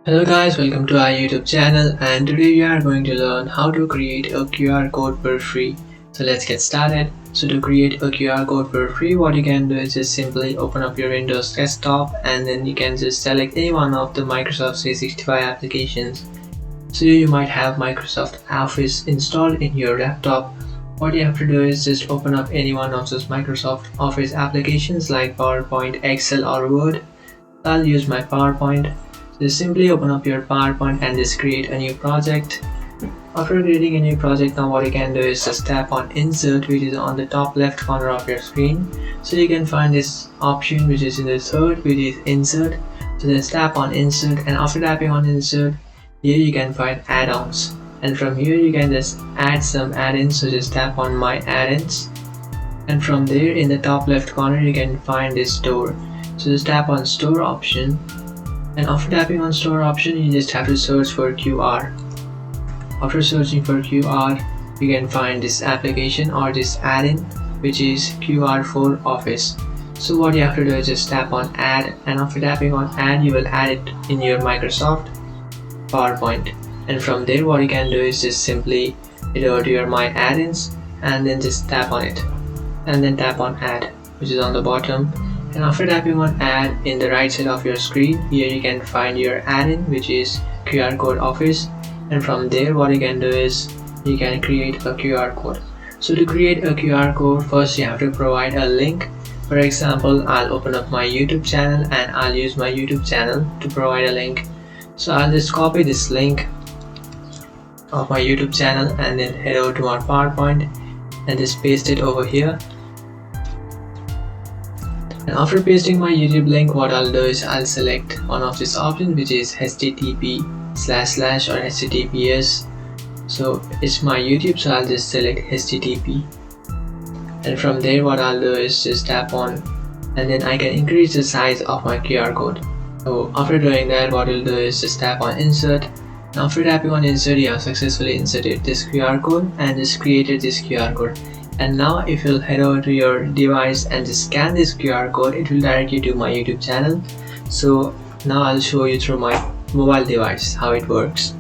Hello guys, welcome to our YouTube channel, and today we are going to learn how to create a QR code for free. So let's get started. So to create a QR code for free, what you can do is just simply open up your Windows desktop, and then you can just select any one of the Microsoft 365 applications. So you might have Microsoft Office installed in your laptop. What you have to do is just open up any one of those Microsoft Office applications like PowerPoint, Excel or Word. I'll use my PowerPoint. Just simply open up your PowerPoint and just create a new project. After creating a new project, now what you can do is just tap on Insert, which is on the top left corner of your screen. So you can find this option which is in the third, which is Insert. So just tap on Insert, and after tapping on Insert, here you can find add-ons. And from here you can just add some add-ins. So just tap on My Add-ins, and from there in the top left corner you can find this Store. So just tap on Store option. And after tapping on Store option, you just have to search for QR. After searching for QR, you can find this application or this add-in, which is QR for Office. So what you have to do is just tap on Add, and after tapping on Add, you will add it in your Microsoft PowerPoint. And from there, what you can do is just simply head over to your My Add-ins and then just tap on it, and then tap on Add, which is on the bottom. And after tapping on Add in the right side of your screen, here you can find your add-in, which is QR code Office. And from there, what you can do is you can create a QR code. So to create a QR code, first you have to provide a link. For example, I'll open up my YouTube channel and I'll use my YouTube channel to provide a link. So I'll just copy this link of my YouTube channel and then head over to my PowerPoint and just paste it over here. And after pasting my YouTube link, what I'll do is I'll select one of these options, which is http// or https. So it's my YouTube, so I'll just select http. And from there, what I'll do is just tap on, and then I can increase the size of my QR code. So after doing that, what I'll do is just tap on Insert. And after tapping on Insert, you have successfully inserted this QR code and just created this QR code. And now if you'll head over to your device and just scan this QR code, it will direct you to my YouTube channel. So now I'll show you through my mobile device how it works.